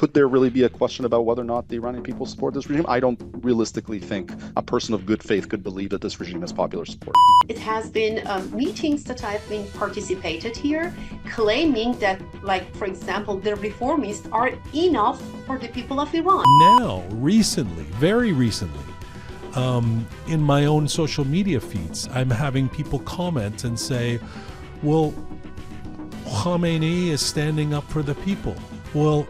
Could there really be a question about whether or not the Iranian people support this regime? I don't realistically think a person of good faith could believe that this regime has popular support. It has been meetings that I've been participated here, claiming that, like, for example, the reformists are enough for the people of Iran. Now, recently, very recently, in my own social media feeds, I'm having people comment and say, well, Khamenei is standing up for the people. Well,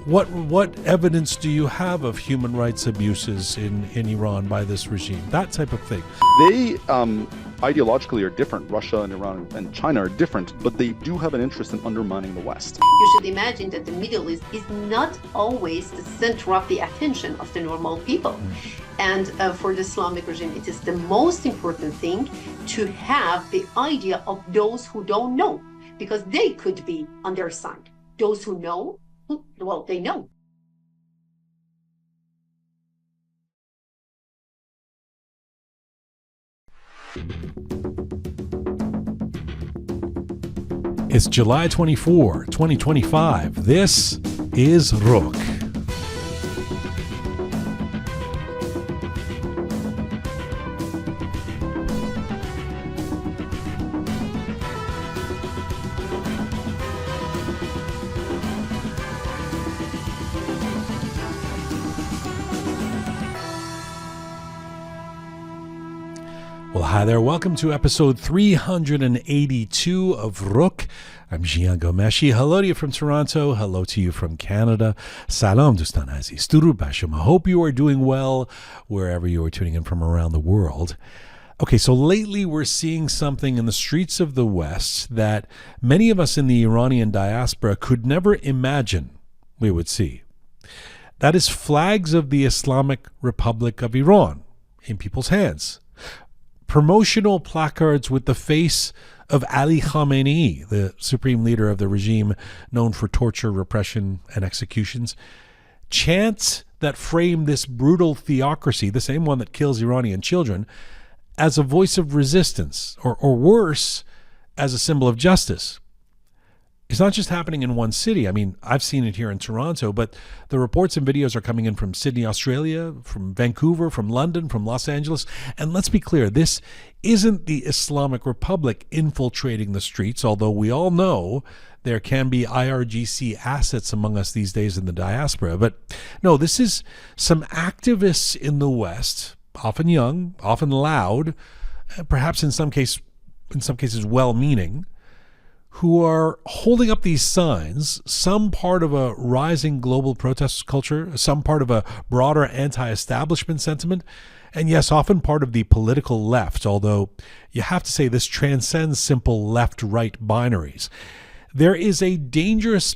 what evidence do you have of human rights abuses in Iran by this regime? That type of thing. They ideologically are different. Russia and Iran and China are different, but they do have an interest in undermining the West. You should imagine that the Middle East is not always the center of the attention of the normal people. And for the Islamic regime, it is the most important thing to have the idea of those who don't know, because they could be on their side. Those who know, well, they know. It's July 24, 2025. This is Roqe. Well, hi there. Welcome to episode 382 of Roqe. I'm Jian Ghomeshi. Hello to you from Toronto. Hello to you from Canada. Salam dostan aziz. Durud bar shoma. Hope you are doing well wherever you are tuning in from around the world. Okay, so lately we're seeing something in the streets of the West that many of us in the Iranian diaspora could never imagine we would see. That is flags of the Islamic Republic of Iran in people's hands. Promotional placards with the face of Ali Khamenei, the supreme leader of the regime known for torture, repression, and executions. Chants that frame this brutal theocracy, the same one that kills Iranian children, as a voice of resistance, or worse, as a symbol of justice. It's not just happening in one city. I mean, I've seen it here in Toronto, but the reports and videos are coming in from Sydney, Australia, from Vancouver, from London, from Los Angeles. And let's be clear, this isn't the Islamic Republic infiltrating the streets, although we all know there can be IRGC assets among us these days in the diaspora. But no, this is some activists in the West, often young, often loud, perhaps in some cases well-meaning, who are holding up these signs, some part of a rising global protest culture, some part of a broader anti-establishment sentiment, and yes, often part of the political left, although you have to say this transcends simple left-right binaries. There is a dangerous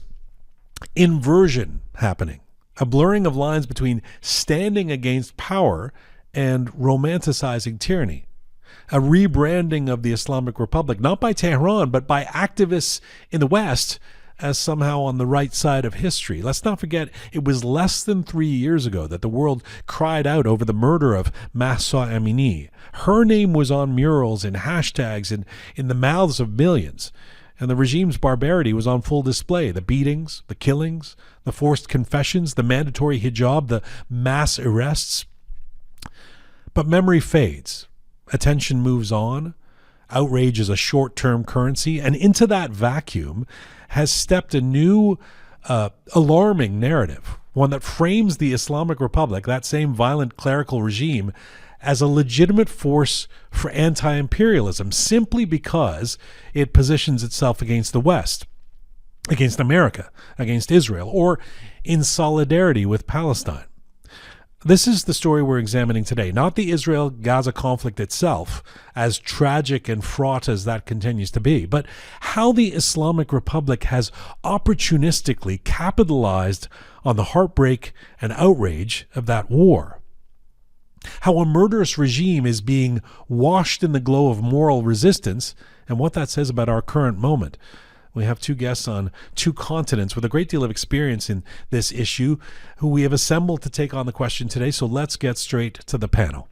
inversion happening, a blurring of lines between standing against power and romanticizing tyranny. A rebranding of the Islamic Republic, not by Tehran, but by activists in the West as somehow on the right side of history. Let's not forget, it was less than 3 years ago that the world cried out over the murder of Mahsa Amini. Her name was on murals and hashtags in the mouths of millions. And the regime's barbarity was on full display. The beatings, the killings, the forced confessions, the mandatory hijab, the mass arrests. But memory fades. Attention moves on. Outrage is a short-term currency. And into that vacuum has stepped a new alarming narrative, one that frames the Islamic Republic, that same violent clerical regime, as a legitimate force for anti-imperialism simply because it positions itself against the West, against America, against Israel, or in solidarity with Palestine. This is the story we're examining today, not the Israel-Gaza conflict itself, as tragic and fraught as that continues to be, but how the Islamic Republic has opportunistically capitalized on the heartbreak and outrage of that war. How a murderous regime is being washed in the glow of moral resistance, and what that says about our current moment. We have two guests on two continents with a great deal of experience in this issue who we have assembled to take on the question today, so let's get straight to the panel.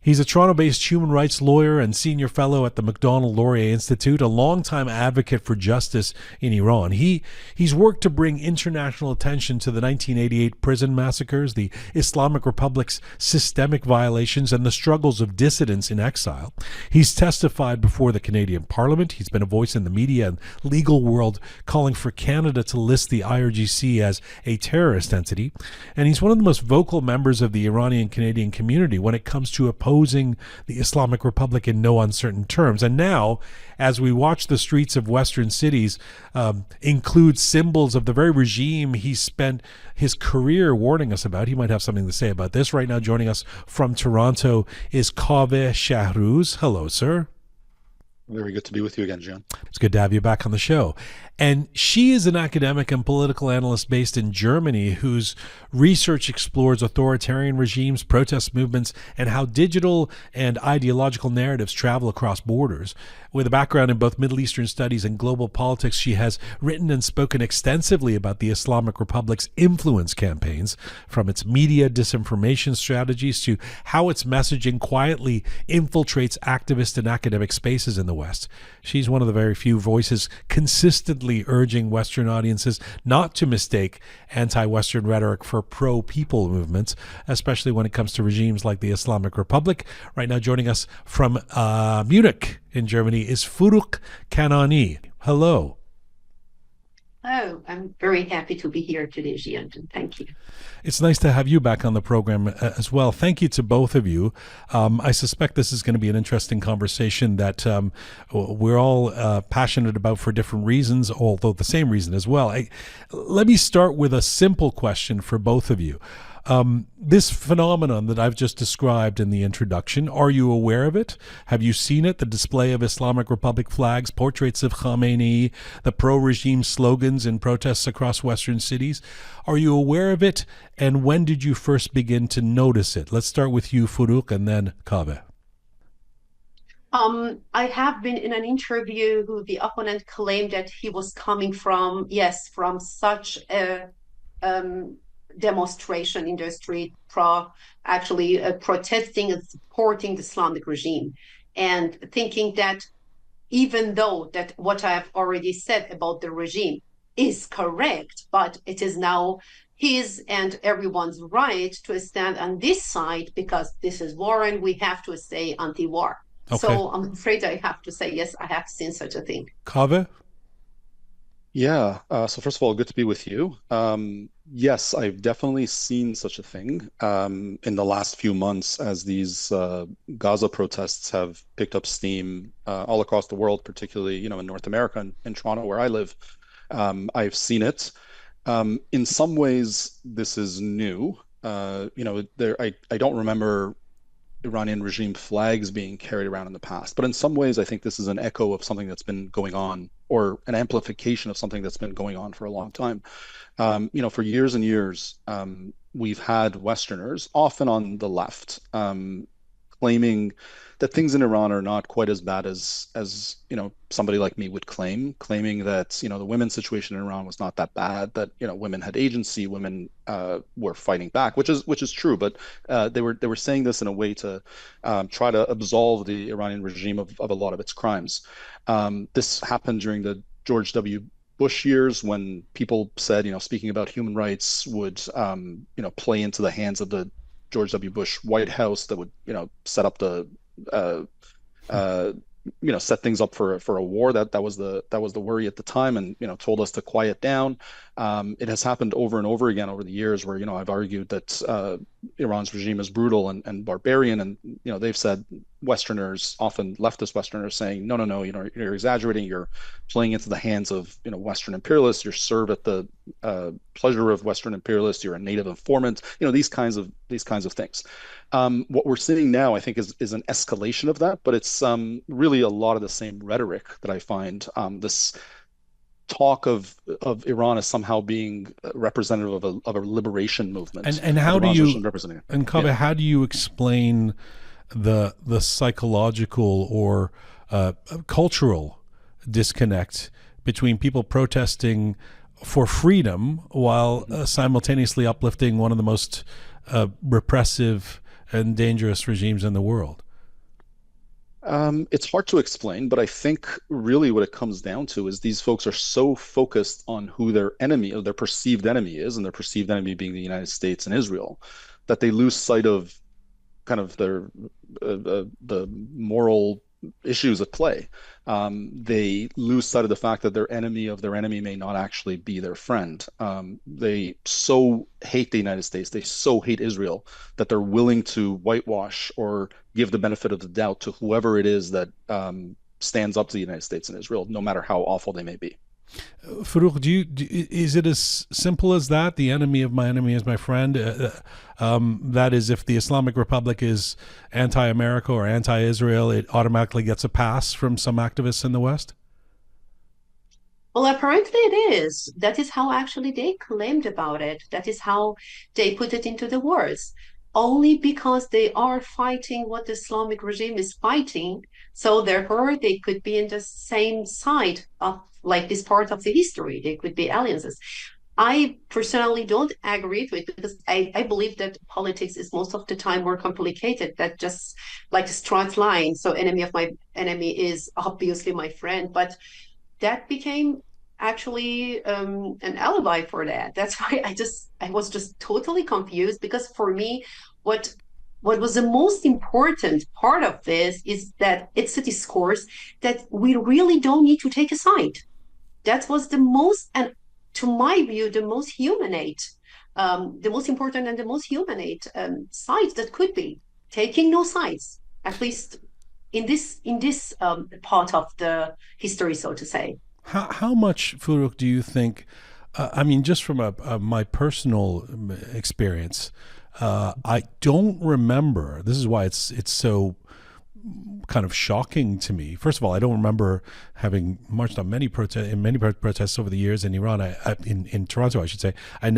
He's a Toronto-based human rights lawyer and senior fellow at the Macdonald-Laurier Institute, a longtime advocate for justice in Iran. He's worked to bring international attention to the 1988 prison massacres, the Islamic Republic's systemic violations, and the struggles of dissidents in exile. He's testified before the Canadian Parliament. He's been a voice in the media and legal world calling for Canada to list the IRGC as a terrorist entity. And he's one of the most vocal members of the Iranian Canadian community when it comes to opposing the Islamic Republic in no uncertain terms. And now, as we watch the streets of Western cities include symbols of the very regime he spent his career warning us about, he might have something to say about this. Right now, joining us from Toronto is Kaveh Shahrooz. Hello, sir. Very good to be with you again, Jian. It's good to have you back on the show. And she is an academic and political analyst based in Germany whose research explores authoritarian regimes, protest movements, and how digital and ideological narratives travel across borders. With a background in both Middle Eastern studies and global politics, she has written and spoken extensively about the Islamic Republic's influence campaigns, from its media disinformation strategies to how its messaging quietly infiltrates activist and academic spaces in the West. She's one of the very few voices consistently urging Western audiences not to mistake anti-Western rhetoric for pro-people movements, especially when it comes to regimes like the Islamic Republic. Right now, joining us from Munich in Germany is Forouq Canaani. Hello. Oh, I'm very happy to be here today, Jian. Thank you. It's nice to have you back on the program as well. Thank you to both of you. I suspect this is going to be an interesting conversation that we're all passionate about for different reasons, although the same reason as well. Let me start with a simple question for both of you. This phenomenon that I've just described in the introduction, are you aware of it? Have you seen it? The display of Islamic Republic flags, portraits of Khamenei, the pro-regime slogans in protests across Western cities. Are you aware of it? And when did you first begin to notice it? Let's start with you, Forouq, and then Kaveh. I have been in an interview who the opponent claimed that he was coming from such a demonstration in the street, protesting and supporting the Islamic regime, and thinking that even though that what I have already said about the regime is correct, but it is now his and everyone's right to stand on this side because this is war and we have to stay anti-war. Okay. So I'm afraid I have to say, yes, I have seen such a thing. Kaveh? Yeah. So first of all, good to be with you. Yes, I've definitely seen such a thing in the last few months as these Gaza protests have picked up steam all across the world, particularly, in North America and in Toronto, where I live. I've seen it. In some ways, this is new. I don't remember Iranian regime flags being carried around in the past, but in some ways, I think this is an echo of something that's been going on, or an amplification of something that's been going on for a long time. For years and years, we've had Westerners, often on the left, claiming that things in Iran are not quite as bad as somebody like me would claiming that the women's situation in Iran was not that bad, that women had agency, women were fighting back, which is true, but they were saying this in a way to try to absolve the Iranian regime of a lot of its crimes. This happened during the George W. Bush years, when people said speaking about human rights would play into the hands of the George W. Bush White House, that would set up the set things up for a war. That was the worry at the time, and told us to quiet down. It has happened over and over again over the years, where I've argued that Iran's regime is brutal and barbarian, and they've said, Westerners, often leftist Westerners, saying no, you're exaggerating, you're playing into the hands of Western imperialists, you're served at the pleasure of Western imperialists, you're a native informant, these kinds of things. What we're seeing now, I think, is an escalation of that, but it's really a lot of the same rhetoric that I find. This talk of Iran as somehow being representative of a liberation movement. And how do you, and Kaveh, how do you explain the psychological or cultural disconnect between people protesting for freedom while simultaneously uplifting one of the most repressive and dangerous regimes in the world? It's hard to explain, but I think really what it comes down to is these folks are so focused on who their enemy or their perceived enemy is, and their perceived enemy being the United States and Israel, that they lose sight of kind of the moral issues at play. They lose sight of the fact that their enemy of their enemy may not actually be their friend. They so hate the United States, they so hate Israel that they're willing to whitewash or give the benefit of the doubt to whoever it is that stands up to the United States and Israel, no matter how awful they may be. Forouq, is it as simple as that? The enemy of my enemy is my friend. That is, if the Islamic Republic is anti-America or anti-Israel, it automatically gets a pass from some activists in the West. Well, apparently it is. That is how actually they claimed about it. That is how they put it into the words. Only because they are fighting what the Islamic regime is fighting, so therefore they could be in the same side of like this part of the history. They could be alliances. I personally don't agree with it because I believe that politics is most of the time more complicated. That just like a straight line. So enemy of my enemy is obviously my friend, but that became actually an alibi for that. That's why I was just totally confused because for me, what what was the most important part of this is that it's a discourse that we really don't need to take a side. That was the most, and to my view, the most important and the most humanate side that could be taking no sides, at least in this part of the history, so to say. How much, Forouq, do you think? I mean, just from my personal experience, I don't remember. This is why it's so kind of shocking to me. First of all, I don't remember having marched on many protests over the years in Iran. In Toronto, I should say. I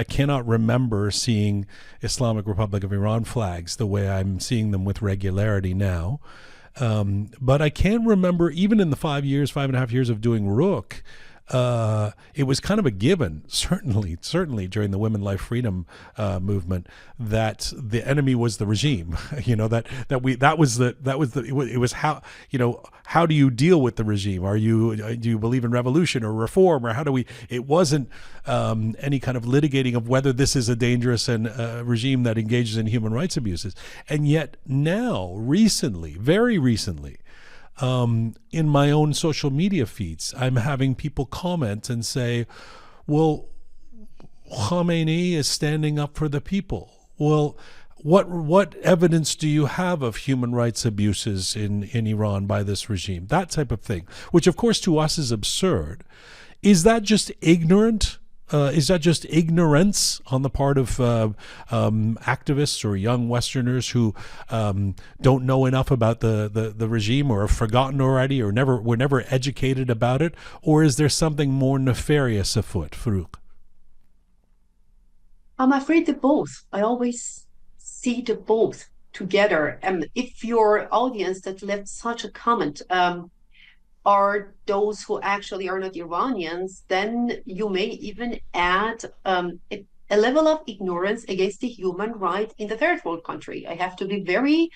cannot remember seeing Islamic Republic of Iran flags the way I'm seeing them with regularity now. But I can't remember, even in the 5.5 years of doing Roqe, it was kind of a given, certainly during the Women Life Freedom movement, that the enemy was the regime. You know, it was how do you deal with the regime? Do you believe in revolution or reform, or how do we? It wasn't any kind of litigating of whether this is a dangerous and regime that engages in human rights abuses. And yet now, recently, very recently, in my own social media feeds, I'm having people comment and say, well, Khamenei is standing up for the people. Well, what evidence do you have of human rights abuses in Iran by this regime? That type of thing, which of course to us is absurd. Is that just ignorant? Is that just ignorance on the part of activists or young Westerners who don't know enough about the regime, or have forgotten already, or were never educated about it? Or is there something more nefarious afoot, Forouq? I'm afraid the both. I always see the both together. And if your audience that left such a comment are those who actually are not Iranians, then you may even add a level of ignorance against the human right in the third world country. I have to be very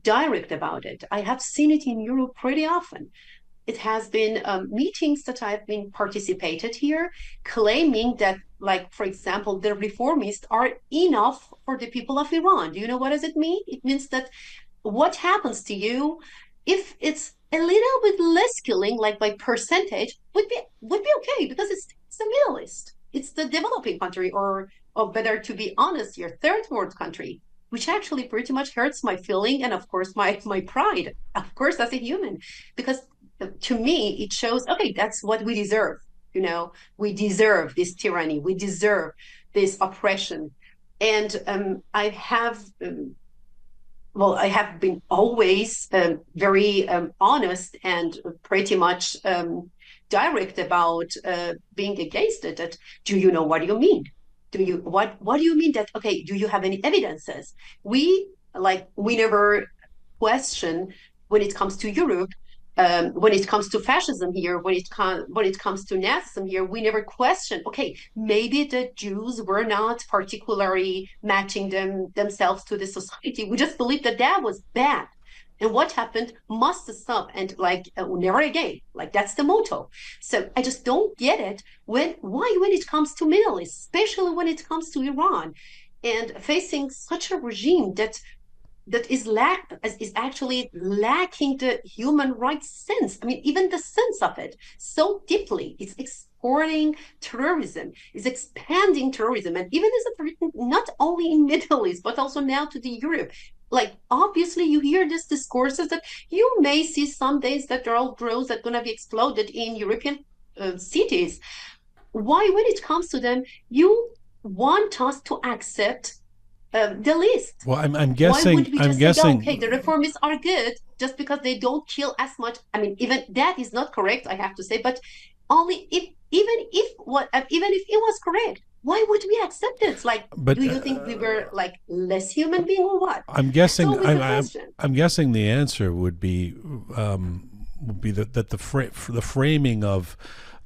direct about it. I have seen it in Europe pretty often. It has been meetings that I've been participated here, claiming that, like, for example, the reformists are enough for the people of Iran. Do you know what does it mean? It means that what happens to you if it's a little bit less killing, like by percentage, would be okay because it's the Middle East, it's the developing country, or better to be honest, your third world country, which actually pretty much hurts my feeling and of course my pride, of course, as a human, because to me it shows okay, that's what we deserve. You know, we deserve this tyranny, we deserve this oppression, and I have been always very honest and pretty much direct about being against it. That, do you know what you mean? What do you mean that, okay, do you have any evidences? We never question when it comes to Europe when it comes to fascism here, when it comes to Nazism here, we never question. Okay, maybe the Jews were not particularly matching themselves to the society. We just believe that that was bad, and what happened must stop, and never again. Like that's the motto. So I just don't get it when it comes to Middle East, especially when it comes to Iran, and facing such a regime that is actually lacking the human rights sense. I mean, even the sense of it so deeply. It's exporting terrorism, it's expanding terrorism, and even as a threat, not only in Middle East but also now to the Europe. Like obviously, you hear this discourses that you may see some days that there are drones that are going to be exploded in European cities. Why, when it comes to them, you want us to accept the list? Well, I'm Why guessing. would we I'm just say, "Oh, guessing. okay, the reformists are good just because they don't kill as much"? I mean, even that is not correct, I have to say. But only if, even if it was correct, why would we accept it? Like, But do you think we were like less human being or what? I'm That's guessing. always the question. I'm guessing the answer would be that the framing of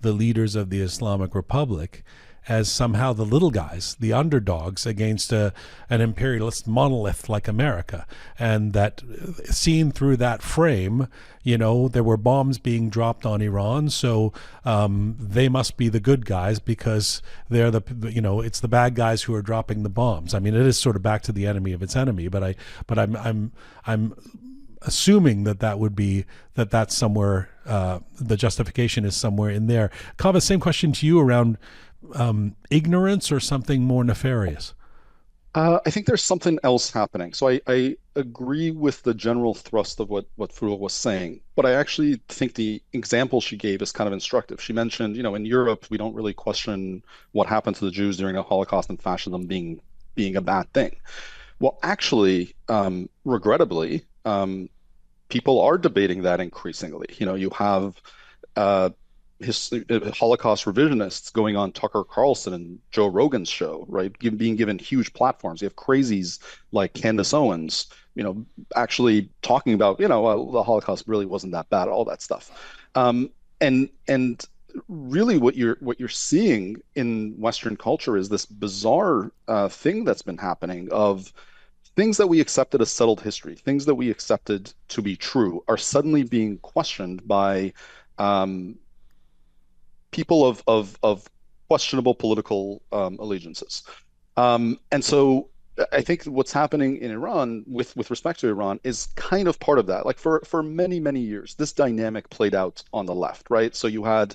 the leaders of the Islamic Republic as somehow the little guys, the underdogs against an imperialist monolith like America. And that seen through that frame, there were bombs being dropped on Iran, so they must be the good guys because they're it's the bad guys who are dropping the bombs. I mean, it is sort of back to the enemy of its enemy, but I'm assuming that's somewhere, the justification is somewhere in there. Kaveh, same question to you around ignorance or something more nefarious? I think there's something else happening. So I agree with the general thrust of what Forouq was saying, but I actually think the example she gave is kind of instructive. She mentioned, in Europe, we don't really question what happened to the Jews during the Holocaust and fascism being a bad thing. Well, actually, regrettably, people are debating that increasingly. You have Holocaust revisionists going on Tucker Carlson and Joe Rogan's show, right? Being given huge platforms. You have crazies like Candace Owens, actually talking about, the Holocaust really wasn't that bad, all that stuff. And really what you're seeing in Western culture is this bizarre thing that's been happening of things that we accepted as settled history, things that we accepted to be true, are suddenly being questioned by people of questionable political allegiances. And so I think what's happening in Iran with respect to Iran is kind of part of that. Like for many, many years, this dynamic played out on the left, right? So you had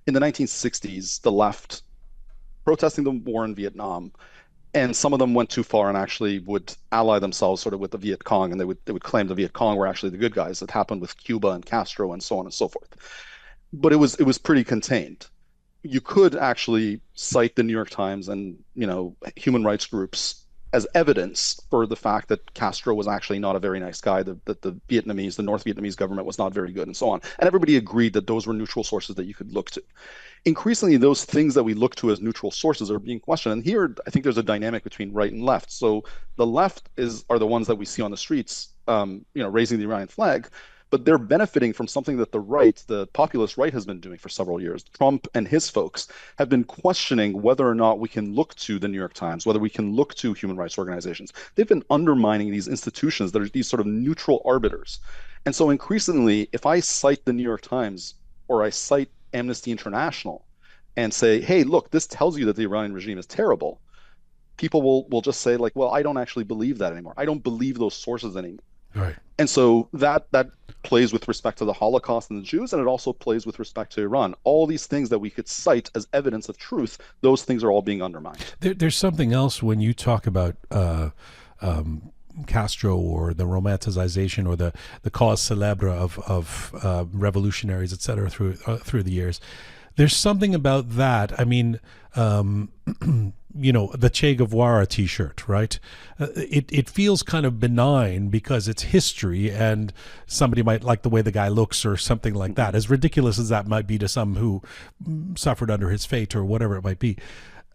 in the 1960s, the left protesting the war in Vietnam, and some of them went too far and actually would ally themselves sort of with the Viet Cong, and they would claim the Viet Cong were actually the good guys. That happened with Cuba and Castro and so on and so forth. But it was pretty contained. You could actually cite the New York Times and human rights groups as evidence for the fact that Castro was actually not a very nice guy, that the North Vietnamese government was not very good, and so on. And everybody agreed that those were neutral sources that you could look to. Increasingly, those things that we look to as neutral sources are being questioned. And here, I think there's a dynamic between right and left. So the left are the ones that we see on the streets, raising the Iranian flag, but they're benefiting from something that the right, the populist right, has been doing for several years. Trump and his folks have been questioning whether or not we can look to the New York Times, whether we can look to human rights organizations. They've been undermining these institutions that are these sort of neutral arbiters. And so increasingly, if I cite the New York Times or I cite Amnesty International and say, hey, look, this tells you that the Iranian regime is terrible, people will just say, like, well, I don't actually believe that anymore. I don't believe those sources anymore. Right. And so that plays with respect to the Holocaust and the Jews, and it also plays with respect to Iran. All these things that we could cite as evidence of truth, those things are all being undermined. There's something else when you talk about Castro or the romanticization or the cause célèbre of revolutionaries, et cetera, through the years. There's something about that. I mean, the Che Guevara T-shirt, right? It feels kind of benign because it's history, and somebody might like the way the guy looks or something like that. As ridiculous as that might be to some who suffered under his fate or whatever it might be.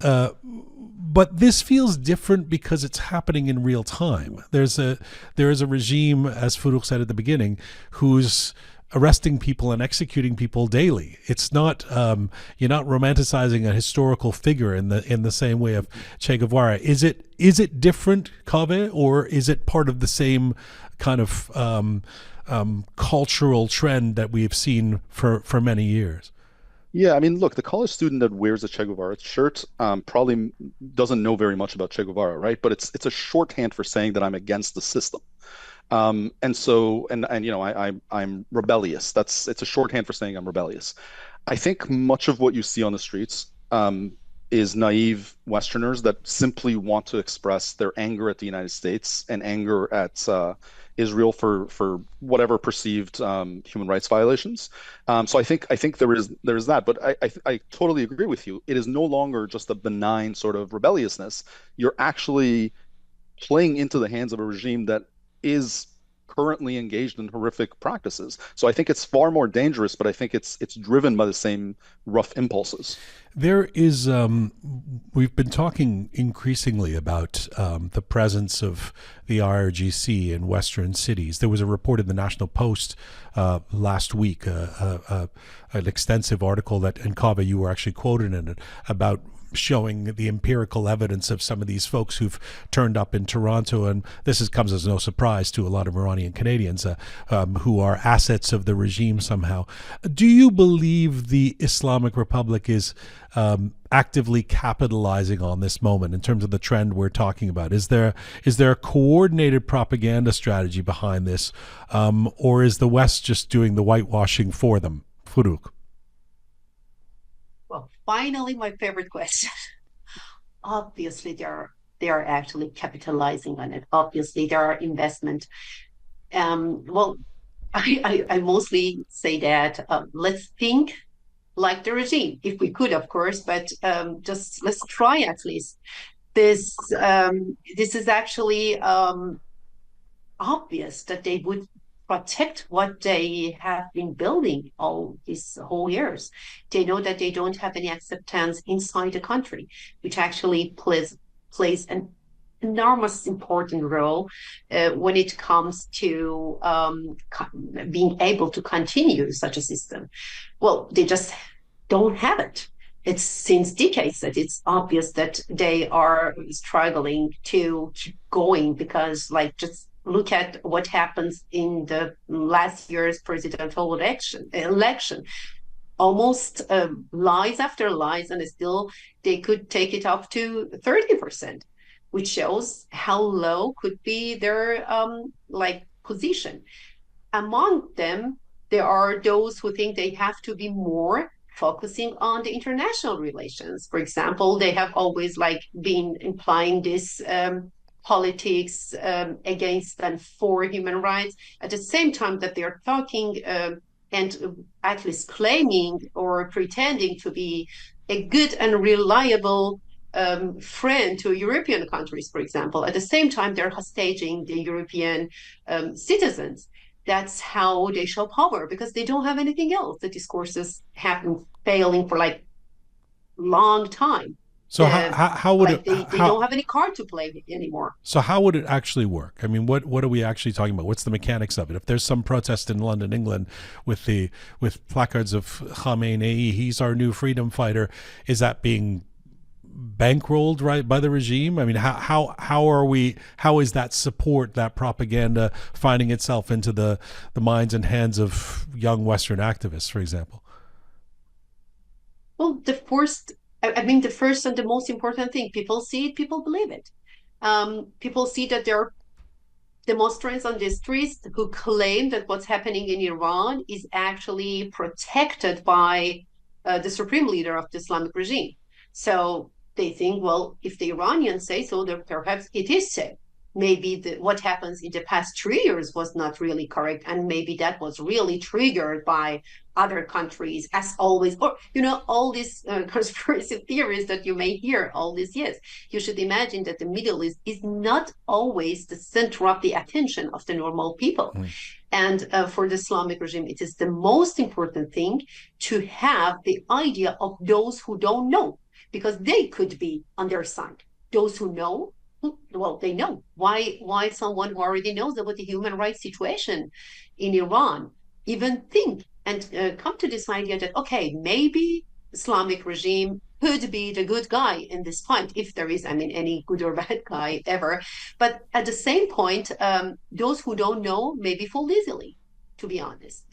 But this feels different because it's happening in real time. There is a regime, as Forouq said at the beginning, whose arresting people and executing people daily. It's not you're not romanticizing a historical figure in the same way of Che Guevara. Is it different, Kaveh, or is it part of the same kind of cultural trend that we've seen for many years? Yeah, I mean, look, the college student that wears a Che Guevara shirt probably doesn't know very much about Che Guevara, right? But it's a shorthand for saying that I'm against the system. And so, and you know, I'm rebellious. It's a shorthand for saying I'm rebellious. I think much of what you see on the streets is naive Westerners that simply want to express their anger at the United States and anger at Israel for whatever perceived human rights violations. So I think there is that, but I totally agree with you. It is no longer just a benign sort of rebelliousness. You're actually playing into the hands of a regime that is currently engaged in horrific practices. So I think it's far more dangerous, but I think it's driven by the same rough impulses. There is, we've been talking increasingly about the presence of the IRGC in Western cities. There was a report in the National Post last week, an extensive article that, and Kaveh, you were actually quoted in it, about showing the empirical evidence of some of these folks who've turned up in Toronto, and comes as no surprise to a lot of Iranian Canadians who are assets of the regime somehow. Do you believe the Islamic Republic is actively capitalizing on this moment in terms of the trend we're talking about? Is there a coordinated propaganda strategy behind this, or is the West just doing the whitewashing for them? Forouq. Well, finally, my favorite question. Obviously, they are actually capitalizing on it. Obviously, there are investment. Well, I mostly say that let's think like the regime, if we could, of course, but just let's try at least. This is actually obvious that they would protect what they have been building all these whole years. They know that they don't have any acceptance inside the country, which actually plays an enormous important role when it comes to being able to continue such a system. Well, they just don't have it. It's since decades that it's obvious that they are struggling to keep going because, like, just look at what happens in the last year's presidential election. Almost lies after lies, and still they could take it up to 30%, which shows how low could be their position. Among them, there are those who think they have to be more focusing on the international relations. For example, they have always been implying this politics against and for human rights, at the same time that they are talking and at least claiming or pretending to be a good and reliable friend to European countries, for example. At the same time, they're hostaging the European citizens. That's how they show power, because they don't have anything else. The discourses have been failing for long time. So how would it? They don't have any card to play anymore. So how would it actually work? I mean, what are we actually talking about? What's the mechanics of it? If there's some protest in London, England, with placards of Khamenei, he's our new freedom fighter, is that being bankrolled right by the regime? I mean, how is that support, that propaganda, finding itself into the minds and hands of young Western activists, for example? Well, the first and the most important thing, people see it, people believe it. People see that there are demonstrants on the streets who claim that what's happening in Iran is actually protected by the supreme leader of the Islamic regime. So they think, well, if the Iranians say so, then perhaps it is safe. Maybe what happens in the past 3 years was not really correct, and maybe that was really triggered by other countries, as always, or all these conspiracy theories that you may hear all these years. You should imagine that the Middle East is not always the center of the attention of the normal people. And for the Islamic regime, it is the most important thing to have the idea of those who don't know, because they could be on their side. Those who know, well, they know. Why someone who already knows about the human rights situation in Iran even think and come to this idea that, okay, maybe Islamic regime could be the good guy in this point, if there is, I mean, any good or bad guy ever. But at the same point, those who don't know maybe fall easily, to be honest.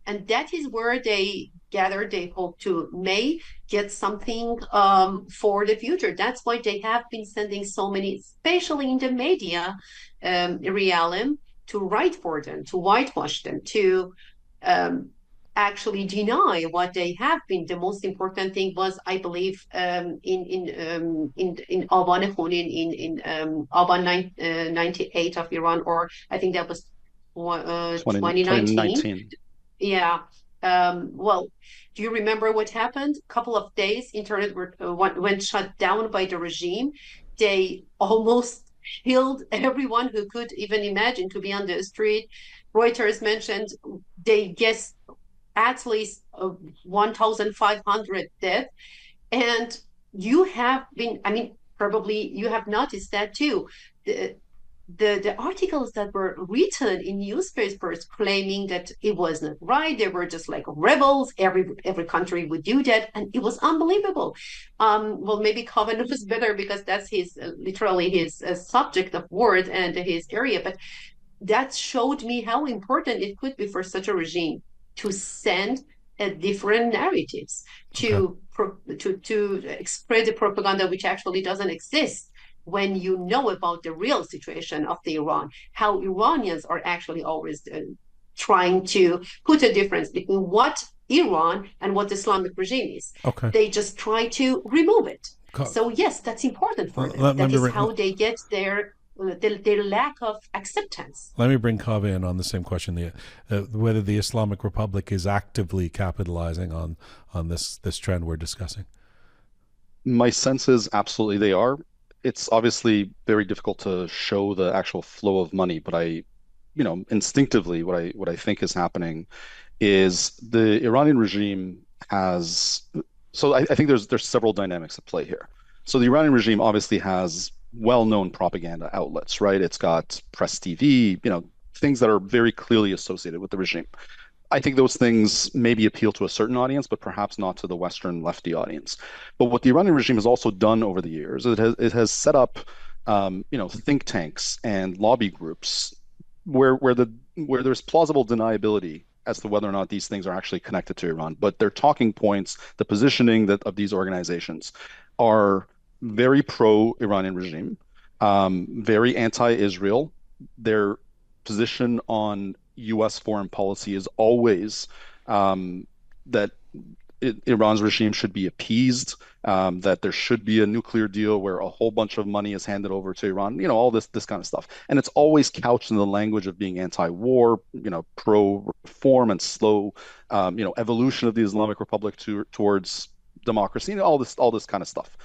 And that is where they gather, they hope to may get something for the future. That's why they have been sending so many, especially in the media realm, to write for them, to whitewash them, to um, actually deny what they have been. The most important thing was, I believe, in Aban Khunin in Aban 98 of Iran, or I think that was 2019. 2019. Yeah. Well, do you remember what happened? A couple of days, internet went shut down by the regime. They almost killed everyone who could even imagine to be on the street. Reuters mentioned they guess at least 1,500 dead. And you have been, I mean, probably you have noticed that too. The, the articles that were written in newspapers claiming that it wasn't right, they were just like rebels. Every country would do that, and it was unbelievable. Well, maybe Kaveh knows better because that's his literally his subject of word and his area. But that showed me how important it could be for such a regime to send different narratives Okay. to spread the propaganda which actually doesn't exist when you know about the real situation of the Iran, how Iranians are actually always trying to put a difference between what Iran and what the Islamic regime is. Okay. They just try to remove it. Co- So yes, that's important for them. let That me is bring, how they get their lack of acceptance. let me bring Kaveh in on the same question: whether the Islamic Republic is actively capitalizing on this trend we're discussing. My sense is absolutely they are. It's obviously very difficult to show the actual flow of money, but instinctively, what I think is happening is the Iranian regime has. So I think there's several dynamics at play here. So the Iranian regime obviously has well-known propaganda outlets, right? It's got press TV, things that are very clearly associated with the regime. I think those things maybe appeal to a certain audience, but perhaps not to the Western lefty audience. But what the Iranian regime has also done over the years, it has set up, think tanks and lobby groups where there's plausible deniability as to whether or not these things are actually connected to Iran. But their talking points, the positioning of these organizations, are very pro-Iranian regime, very anti-Israel. Their position on U.S. foreign policy is always that Iran's regime should be appeased, that there should be a nuclear deal where a whole bunch of money is handed over to Iran, all this kind of stuff. And it's always couched in the language of being anti-war, pro-reform and slow, evolution of the Islamic Republic towards democracy, all this kind of stuff.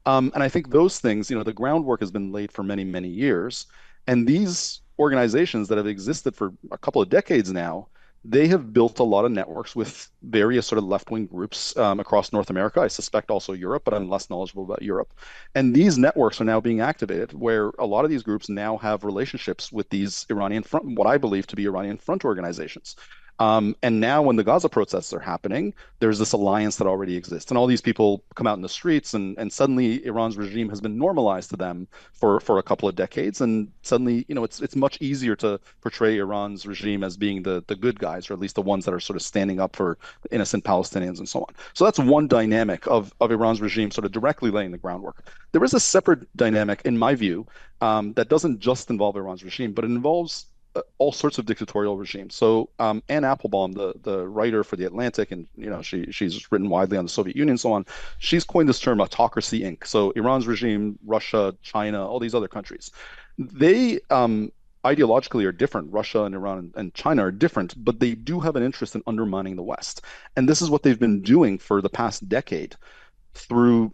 And I think those things, the groundwork has been laid for many, many years. And these organizations that have existed for a couple of decades now, they have built a lot of networks with various sort of left-wing groups across North America. I suspect also Europe, but I'm less knowledgeable about Europe. And these networks are now being activated, where a lot of these groups now have relationships with these Iranian front, what I believe to be Iranian front organizations. And now, when the Gaza protests are happening, there's this alliance that already exists, and all these people come out in the streets, and suddenly Iran's regime has been normalized to them for a couple of decades, and suddenly, it's much easier to portray Iran's regime as being the good guys, or at least the ones that are sort of standing up for innocent Palestinians and so on. So that's one dynamic of Iran's regime sort of directly laying the groundwork. There is a separate dynamic, in my view, that doesn't just involve Iran's regime, but it involves all sorts of dictatorial regimes. So Anne Applebaum, the writer for The Atlantic, and she's written widely on the Soviet Union and so on, she's coined this term autocracy Inc. So Iran's regime, Russia, China, all these other countries, they ideologically are different. Russia and Iran and China are different, but they do have an interest in undermining the West. And this is what they've been doing for the past decade through,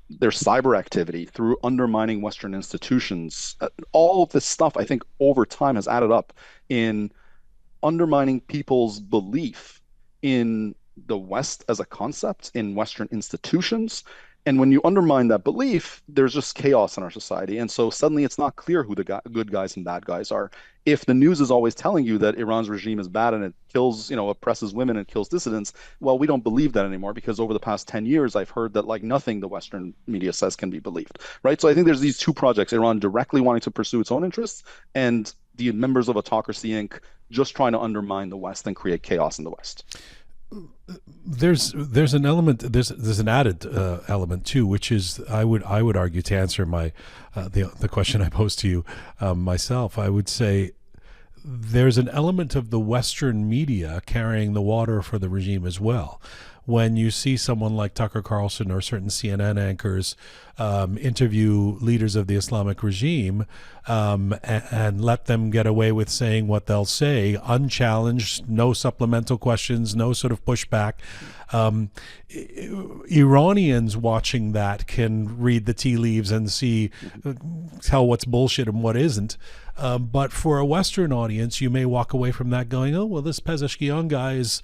their cyber activity, through undermining Western institutions. All of this stuff, I think, over time has added up in undermining people's belief in the West as a concept, in Western institutions, And when you undermine that belief, there's just chaos in our society. And so suddenly it's not clear who the good guys and bad guys are. If the news is always telling you that Iran's regime is bad and it kills, oppresses women and kills dissidents, well, we don't believe that anymore because over the past 10 years, I've heard that like nothing the Western media says can be believed, right? So I think there's these two projects, Iran directly wanting to pursue its own interests and the members of Autocracy Inc. just trying to undermine the West and create chaos in the West. There's an element, there's an added element too, which is I would argue, to answer my the question I posed to you myself, I would say there's an element of the Western media carrying the water for the regime as well. When you see someone like Tucker Carlson or certain CNN anchors interview leaders of the Islamic regime and let them get away with saying what they'll say, unchallenged, no supplemental questions, no sort of pushback. Iranians watching that can read the tea leaves and tell what's bullshit and what isn't. But for a Western audience, you may walk away from that going, oh, well, this Pezeshkian guy is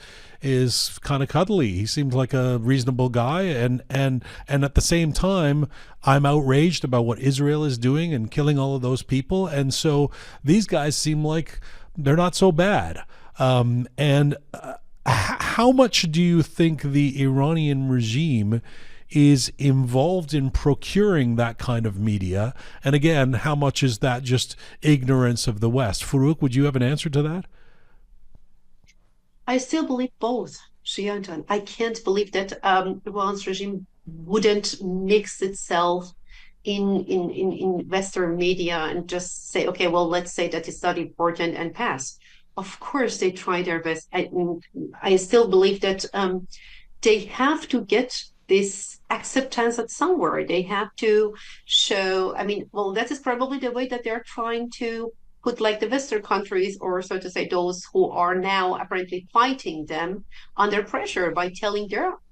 kind of cuddly. He seems like a reasonable guy. And at the same time, I'm outraged about what Israel is doing and killing all of those people. And so these guys seem like they're not so bad. How much do you think the Iranian regime is involved in procuring that kind of media? And again, how much is that just ignorance of the West? Forouq, would you have an answer to that? I still believe both, Jian. I can't believe that Iran's regime wouldn't mix itself in Western media and just say, okay, well, let's say that it's not important and pass. Of course, they try their best. I still believe that they have to get this acceptance at somewhere. They have to show, well, that is probably the way that they're trying to put like the Western countries, or so to say, those who are now apparently fighting them under pressure by telling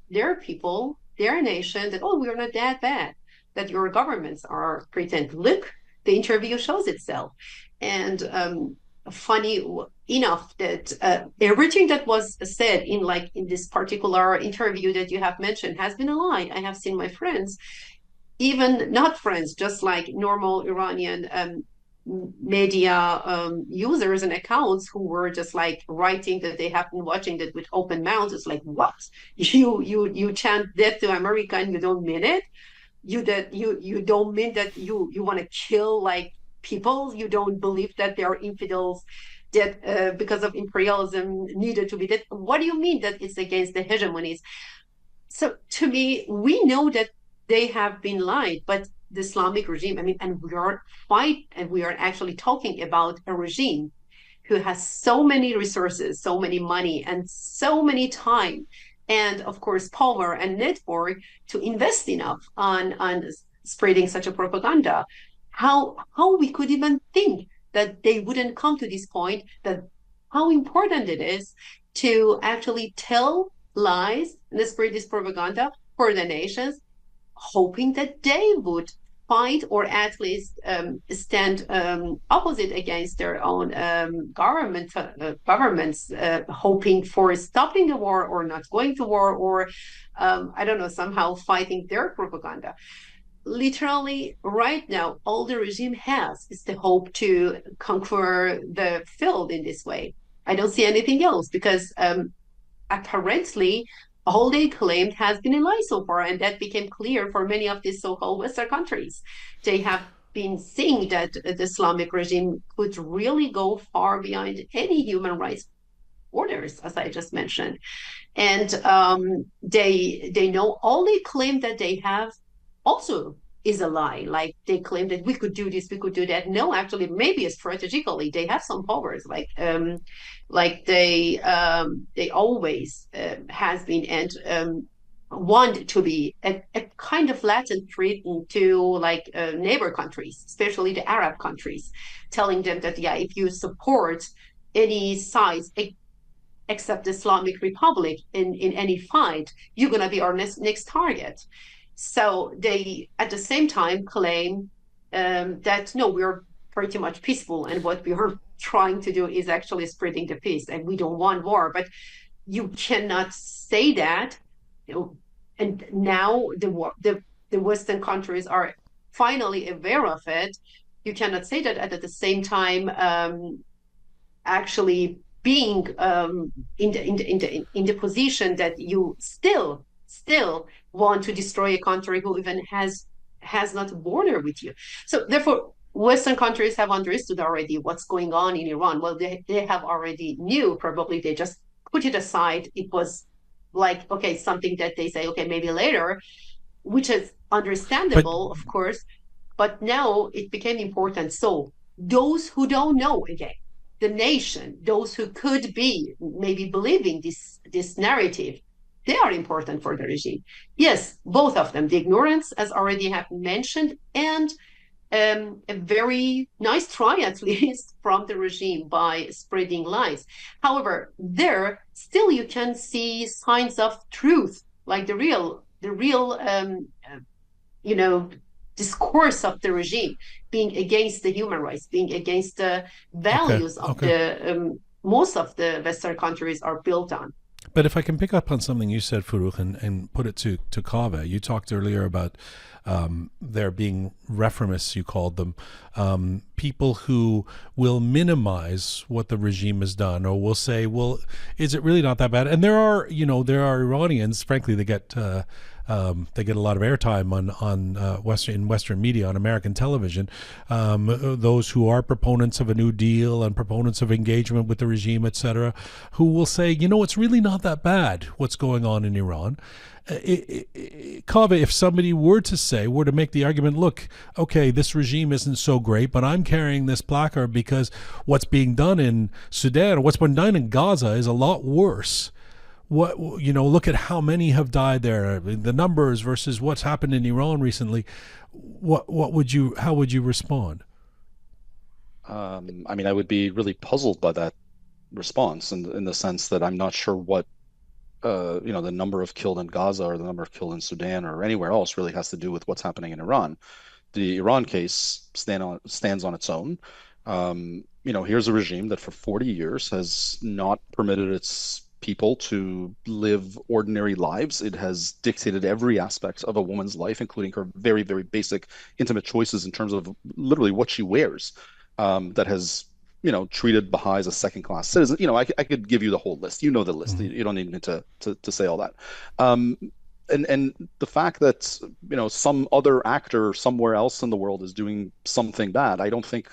their people, their nation that, oh, we're not that bad, that your governments are pretend. Look, the interview shows itself. And funny enough that everything that was said in this particular interview that you have mentioned has been a lie. I have seen my friends, even not friends, just like normal Iranian media users and accounts who were just like writing that they have been watching that with open mouths. It's like, what? You chant death to America and you don't mean it? You don't mean that you want to kill like people? You don't believe that they are infidels that because of imperialism needed to be dead? What do you mean that it's against the hegemonies? So to me, we know that they have been lied, but the Islamic regime, and we are actually talking about a regime who has so many resources, so many money, and so many time, and of course power and network to invest enough on spreading such a propaganda. How we could even think that they wouldn't come to this point, that how important it is to actually tell lies and spread this propaganda for the nations, hoping that they would fight or at least stand opposite against their own governments, hoping for stopping the war or not going to war, or I don't know, somehow fighting their propaganda. Literally right now, all the regime has is the hope to conquer the field in this way. I don't see anything else because apparently all they claimed has been a lie so far, and that became clear for many of these so-called Western countries. They have been seeing that the Islamic regime could really go far beyond any human rights orders, as I just mentioned. And they know all they claim that they have also is a lie. Like they claim that we could do this, we could do that. No, actually, maybe strategically they have some powers. Like they always has been and want to be a kind of latent threat to neighbor countries, especially the Arab countries, telling them that if you support any side except the Islamic Republic in any fight, you're gonna be our next target. So they, at the same time, claim that, no, we're pretty much peaceful, and what we are trying to do is actually spreading the peace, and we don't want war. But you cannot say that, and now the the Western countries are finally aware of it, you cannot say that at the same time actually being in the position that you still want to destroy a country who even has not a border with you. So therefore, Western countries have understood already what's going on in Iran. Well, they have already knew, probably they just put it aside. It was like, okay, something that they say, okay, maybe later, which is But understandable, of course, but now it became important. So those who don't know, again, the nation, those who could be maybe believing this narrative, they are important for the regime. Yes, both of them, the ignorance, as already have mentioned, and a very nice try, at least, from the regime by spreading lies. However, there still you can see signs of truth, like the real you know, discourse of the regime being against the human rights, being against the okay, values of okay. the most of the Western countries are built on. But if I can pick up on something you said, Forouq, and put it to Kaveh, you talked earlier about there being reformists, you called them, people who will minimize what the regime has done, or will say, well, is it really not that bad? And there are, there are Iranians, frankly, they get a lot of airtime on Western media, on American television. Those who are proponents of a New Deal and proponents of engagement with the regime, etc., who will say, it's really not that bad what's going on in Iran. Kaveh, if somebody were to make the argument, look, okay, this regime isn't so great, but I'm carrying this placard because what's being done in Sudan or what's been done in Gaza is a lot worse. Look at how many have died there, the numbers versus what's happened in Iran recently. How would you respond? I would be really puzzled by that response in the sense that I'm not sure what the number of killed in Gaza or the number of killed in Sudan or anywhere else really has to do with what's happening in Iran. The Iran case stands on its own. Here's a regime that for 40 years has not permitted its people to live ordinary lives. It has dictated every aspect of a woman's life, including her very, very basic intimate choices in terms of literally what she wears. That has treated Baha'i as a second-class citizen. I could give you the whole list. You know the list. Mm-hmm. You don't need me to say all that. And the fact that some other actor somewhere else in the world is doing something bad, I don't think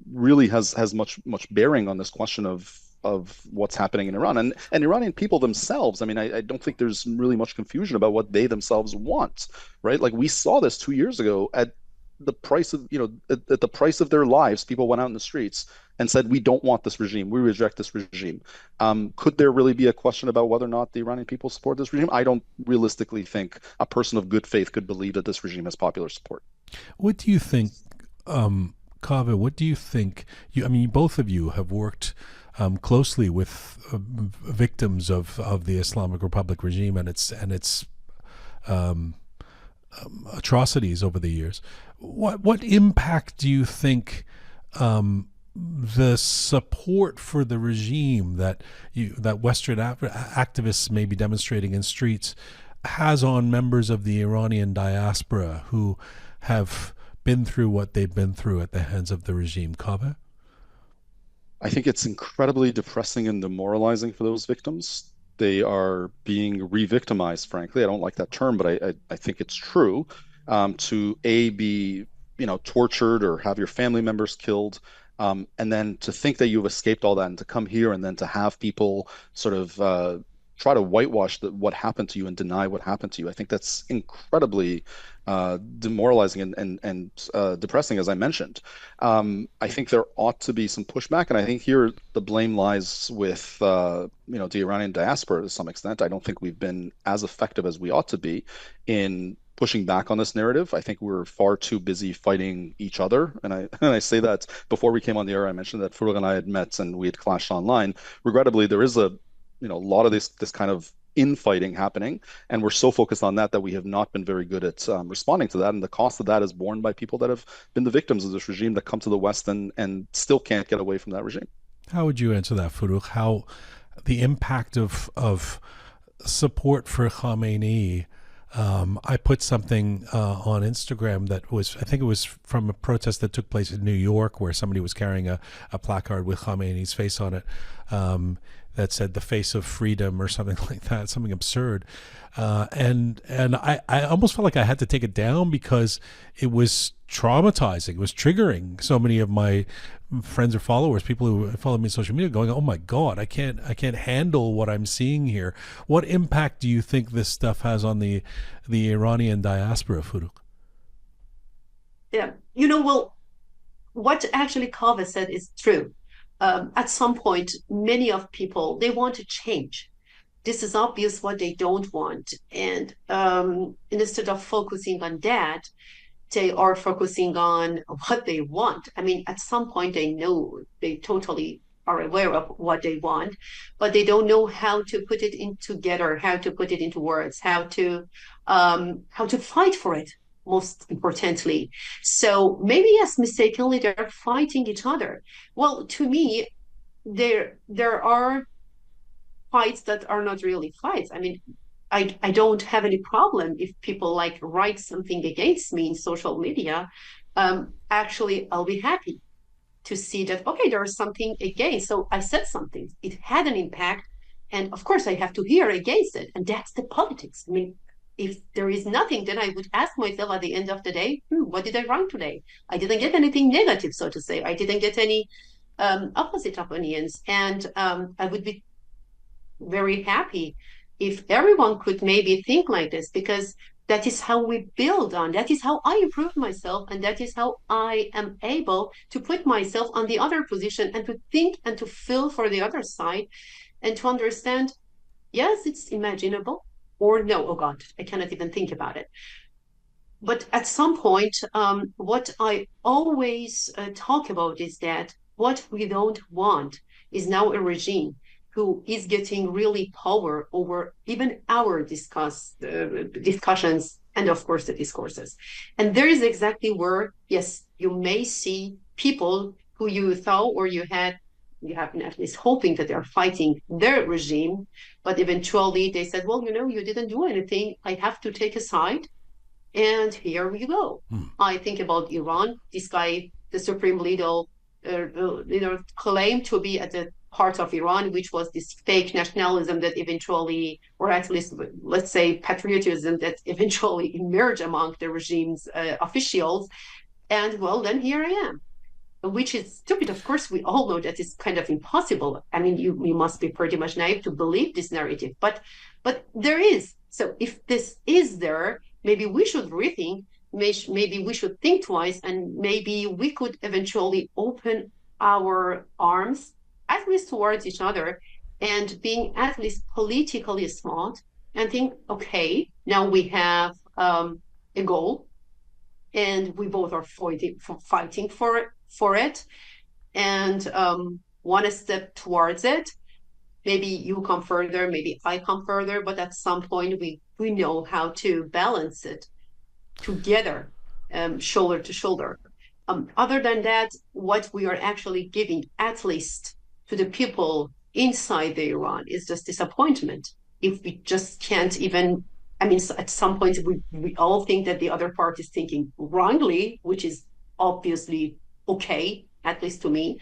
really has much bearing on this question of what's happening in Iran and Iranian people themselves. I don't think there's really much confusion about what they themselves want, right? Like we saw this 2 years ago at the price of at the price of their lives. People went out in the streets and said, we don't want this regime, we reject this regime. Could there really be a question about whether or not the Iranian people support this regime? I don't realistically think a person of good faith could believe that this regime has popular support. What do you think, Kaveh? What do you think? Both of you have worked closely with victims of the Islamic Republic regime and its atrocities over the years. What impact do you think the support for the regime that Western activists may be demonstrating in streets has on members of the Iranian diaspora who have been through what they've been through at the hands of the regime? Kaveh? I think it's incredibly depressing and demoralizing for those victims. They are being re-victimized, frankly. I don't like that term, but I think it's true. To be tortured or have your family members killed, and then to think that you've escaped all that and to come here and then to have people sort of try to whitewash what happened to you and deny what happened to you. I think that's incredibly demoralizing and depressing, as I mentioned. I think there ought to be some pushback, and I think here the blame lies with the Iranian diaspora to some extent. I don't think we've been as effective as we ought to be in pushing back on this narrative. I think we're far too busy fighting each other, and I say that before we came on the air. I mentioned that Forouq and I had met and we had clashed online. Regrettably, there is a lot of this kind of infighting happening, and we're so focused on that we have not been very good at responding to that, and the cost of that is borne by people that have been the victims of this regime that come to the West and still can't get away from that regime. How would you answer that, Forouq? How the impact of support for Khamenei I put something on Instagram that I think it was from a protest that took place in New York, where somebody was carrying a placard with Khamenei's face on it, that said "the face of freedom" or something like that, something absurd. And I almost felt like I had to take it down because it was traumatizing. It was triggering so many of my friends or followers, people who follow me on social media, going, "Oh my God, I can't handle what I'm seeing here." What impact do you think this stuff has on the Iranian diaspora, Forouq? Yeah, well, what actually Kaveh said is true. At some point, many of people, they want to change. This is obvious what they don't want. And instead of focusing on that, they are focusing on what they want. I mean, at some point, they totally are aware of what they want, but they don't know how to put it in together, how to put it into words, how to fight for it, most importantly. So maybe, yes, mistakenly, they're fighting each other. Well, to me, there are fights that are not really fights. I mean, I don't have any problem if people like write something against me in social media. Actually, I'll be happy to see that, okay, there is something against. So I said something, it had an impact. And of course, I have to hear against it. And that's the politics. I mean, if there is nothing, then I would ask myself at the end of the day, what did I write today? I didn't get anything negative, so to say. I didn't get any opposite opinions. And I would be very happy if everyone could maybe think like this, because that is how we build on. That is how I improve myself, and that is how I am able to put myself on the other position and to think and to feel for the other side and to understand, yes, it's imaginable, or no, oh God, I cannot even think about it. But at some point, what I always talk about is that what we don't want is now a regime who is getting really power over even our discussions and, of course, the discourses. And there is exactly where, yes, you may see people who you thought or you have been at least hoping that they're fighting their regime, but eventually they said, well, you didn't do anything. I have to take a side. And here we go. I think about Iran. This guy, the supreme leader, claimed to be at the part of Iran, which was this fake nationalism that eventually, or at least, let's say, patriotism that eventually emerged among the regime's officials. And well, then here I am, which is stupid. Of course, we all know that it's kind of impossible. I mean, you must be pretty much naive to believe this narrative, but there is. So if this is there, maybe we should rethink, maybe we should think twice, and maybe we could eventually open our arms, at least towards each other, and being at least politically smart and think, okay, now we have a goal, and we both are fighting for it, and one step towards it. Maybe you come further, maybe I come further, but at some point we know how to balance it together, shoulder to shoulder. Other than that, what we are actually giving, at least to the people inside the Iran, is just disappointment. If we just can't even, I mean, at some point we all think that the other part is thinking wrongly, which is obviously okay, at least to me.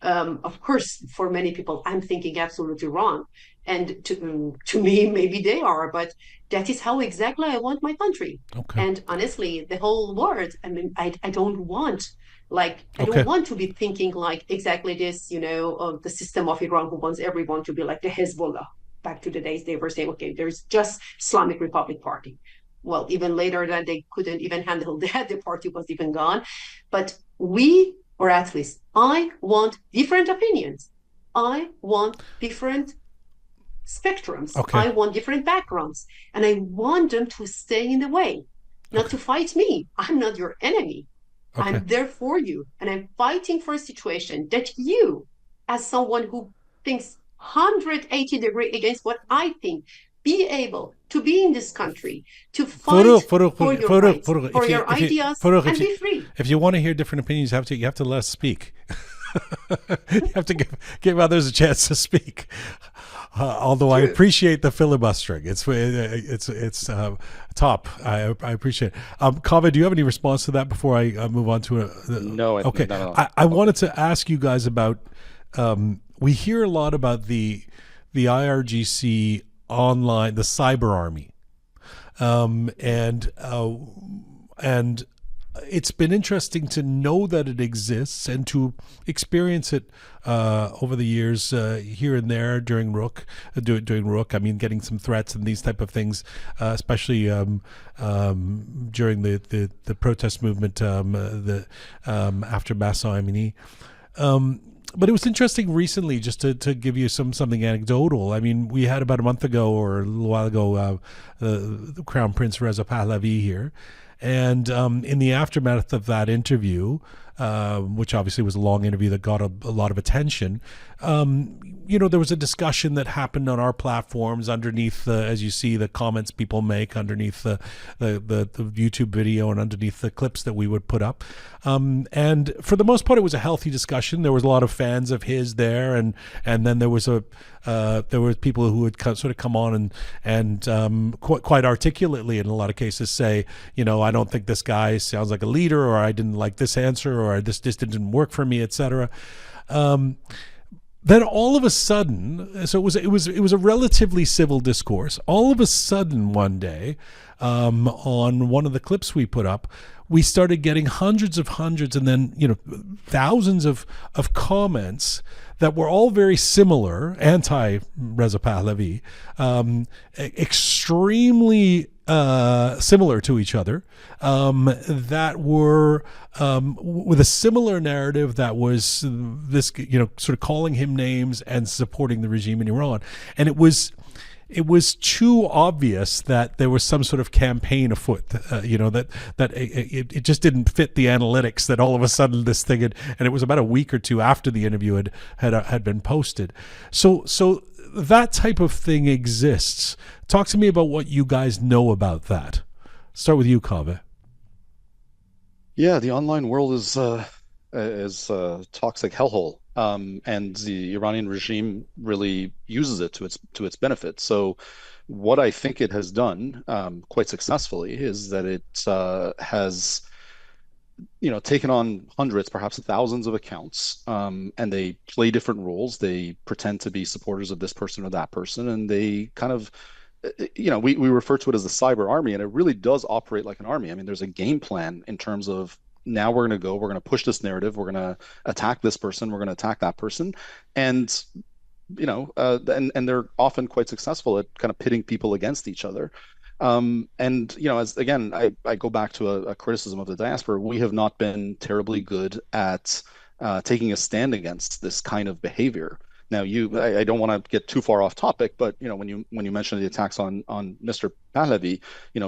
Of course, for many people, I'm thinking absolutely wrong. And to me, maybe they are, but that is how exactly I want my country. Okay. And honestly, the whole world, I mean, I don't want, I Okay. don't want to be thinking like exactly this, the system of Iran who wants everyone to be like the Hezbollah. Back to the days they were saying, okay, there's just Islamic Republic Party. Well, even later that they couldn't even handle that, the party was even gone. But or at least I want different opinions. I want different spectrums. Okay. I want different backgrounds. And I want them to stay in the way, not to fight me. I'm not your enemy. Okay. I'm there for you. And I'm fighting for a situation that you, as someone who thinks 180 degrees against what I think, be able to be in this country, to fight for your rights, for your ideas, and be free. If you want to hear different opinions, you have to let us speak. You have to give others a chance to speak. Although I appreciate the filibustering, it's top. I appreciate it. Kaveh, do you have any response to that before I move on to No, okay? not at all. I wanted to ask you guys about. We hear a lot about the IRGC online, the cyber army, and it's been interesting to know that it exists and to experience it over the years here and there during Roqe. I mean, getting some threats and these type of things, especially during the protest movement after Mahsa Amini. But it was interesting recently, just to give you something anecdotal. I mean, we had about a month ago or a little while ago the Crown Prince Reza Pahlavi here. And in the aftermath of that interview, which obviously was a long interview that got a lot of attention, there was a discussion that happened on our platforms underneath, as you see, the comments people make underneath the YouTube video and underneath the clips that we would put up. And for the most part, it was a healthy discussion. There was a lot of fans of his there, and then there were people who would sort of come on and quite articulately in a lot of cases say, I don't think this guy sounds like a leader, or I didn't like this answer, or this didn't work for me, etc. Then all of a sudden, so it was a relatively civil discourse. All of a sudden, one day, on one of the clips we put up, we started getting hundreds, and then thousands of comments that were all very similar, anti-Reza Pahlavi, extremely similar to each other, that were with a similar narrative that was this, sort of calling him names and supporting the regime in Iran. And it was too obvious that there was some sort of campaign afoot, that it just didn't fit the analytics that all of a sudden this thing and it was about a week or two after the interview had been posted. So that type of thing exists. Talk to me about what you guys know about that. Start with you, Kaveh. Yeah, the online world is toxic hellhole, and the Iranian regime really uses it to its benefit. So, what I think it has done quite successfully is that it has taken on hundreds, perhaps thousands of accounts, and they play different roles. They pretend to be supporters of this person or that person, and they kind of we refer to it as the cyber army, and it really does operate like an army. I mean, there's a game plan in terms of now we're going to push this narrative, we're going to attack this person, we're going to attack that person, and and they're often quite successful at kind of pitting people against each other. As again, I go back to a criticism of the diaspora. We have not been terribly good at taking a stand against this kind of behavior. Now, I don't want to get too far off topic, but when you mention the attacks on Mr. Pahlavi,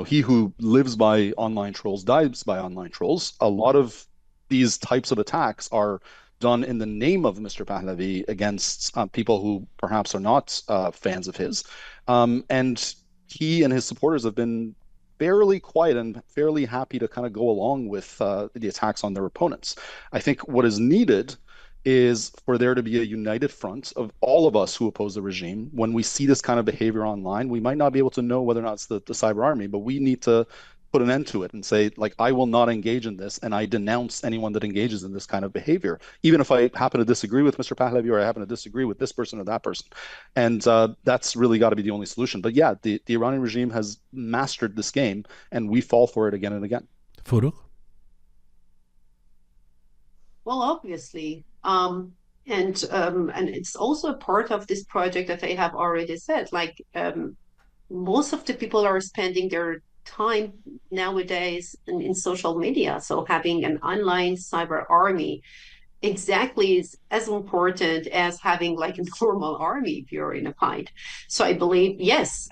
he who lives by online trolls dies by online trolls. A lot of these types of attacks are done in the name of Mr. Pahlavi against people who perhaps are not fans of his, and he and his supporters have been fairly quiet and fairly happy to kind of go along with the attacks on their opponents. I think what is needed is for there to be a united front of all of us who oppose the regime. When we see this kind of behavior online, we might not be able to know whether or not it's the cyber army, but we need to put an end to it and say, like, I will not engage in this, and I denounce anyone that engages in this kind of behavior, even if I happen to disagree with Mr. Pahlavi or I happen to disagree with this person or that person. And that's really got to be the only solution. But yeah, the Iranian regime has mastered this game, and we fall for it again and again. Forouq? Well, obviously. And it's also a part of this project that I have already said. Like, most of the people are spending their time nowadays in social media. So having an online cyber army exactly is as important as having like a normal army if you're in a fight. So I believe, yes,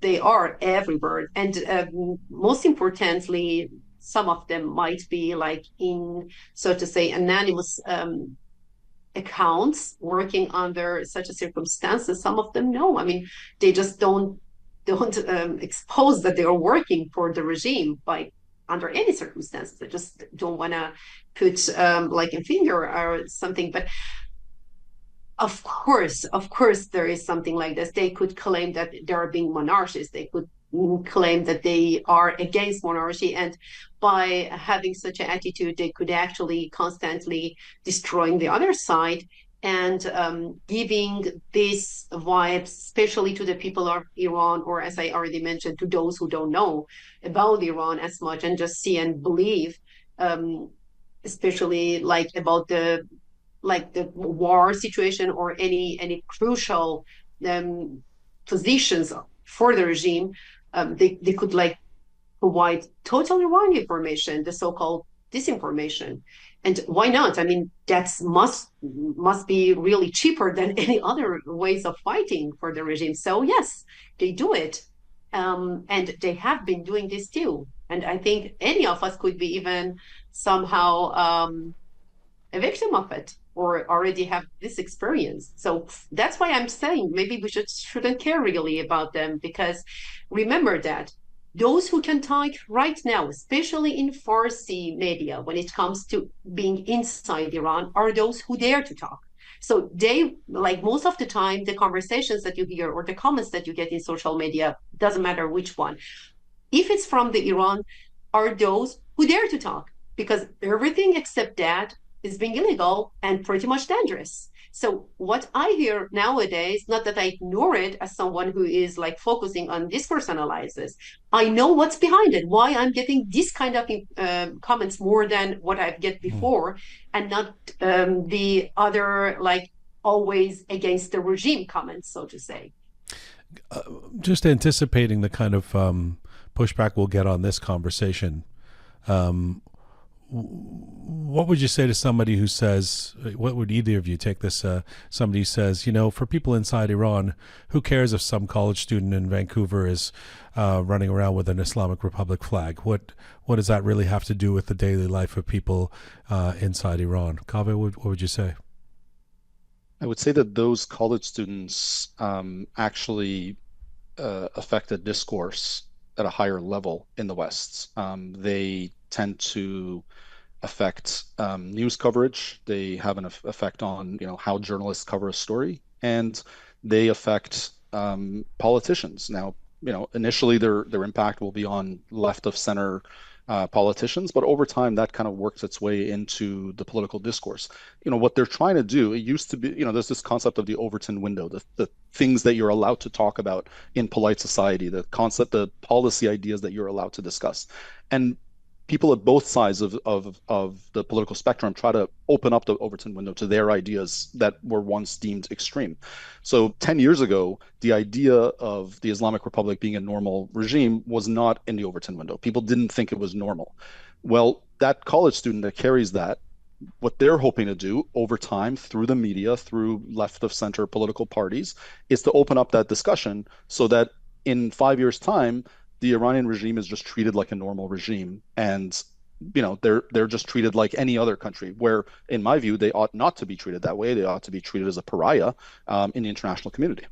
they are everywhere. And most importantly, some of them might be like in, so to say, anonymous accounts working under such a circumstances. Some of them no. I mean, they just don't expose that they are working for the regime by under any circumstances. They just don't want to put like a finger or something. But Of course, there is something like this. They could claim that they are being monarchists. They could claim that they are against monarchy, and by having such an attitude, they could actually constantly destroying the other side and giving this vibe, especially to the people of Iran, or as I already mentioned, to those who don't know about Iran as much and just see and believe, um, especially like about the war situation or any crucial um, positions for the regime, they could like provide totally wrong information, the so-called disinformation. And why not? I mean, that's must be really cheaper than any other ways of fighting for the regime. So yes, they do it, and they have been doing this too. And I think any of us could be even somehow a victim of it or already have this experience. So that's why I'm saying maybe we shouldn't care really about them, because remember that those who can talk right now, especially in Farsi media, when it comes to being inside Iran, are those who dare to talk. So they, like most of the time, the conversations that you hear or the comments that you get in social media, doesn't matter which one, if it's from the Iran, are those who dare to talk, because everything except that is being illegal and pretty much dangerous. So what I hear nowadays, not that I ignore it as someone who is like focusing on discourse analysis, I know what's behind it, why I'm getting this kind of comments more than what I've get before, and not the other like always against the regime comments, so to say. Just anticipating the kind of pushback we'll get on this conversation. What would you say to somebody who says, what would either of you take this, somebody who says, for people inside Iran, who cares if some college student in Vancouver is running around with an Islamic Republic flag? What does that really have to do with the daily life of people inside Iran? Kaveh, what would you say? I would say that those college students actually affect the discourse at a higher level in the West. They tend to affect news coverage. They have an effect on how journalists cover a story, and they affect politicians. Now, initially their impact will be on left of center politicians, but over time that kind of works its way into the political discourse. What they're trying to do, it used to be, there's this concept of the Overton window, the things that you're allowed to talk about in polite society, the concept, the policy ideas that you're allowed to discuss. And people at both sides of the political spectrum try to open up the Overton window to their ideas that were once deemed extreme. So 10 years ago, the idea of the Islamic Republic being a normal regime was not in the Overton window. People didn't think it was normal. Well, that college student that carries that, what they're hoping to do over time through the media, through left of center political parties, is to open up that discussion so that in 5 years' time, the Iranian regime is just treated like a normal regime, and they're just treated like any other country. Where, in my view, they ought not to be treated that way. They ought to be treated as a pariah in the international community.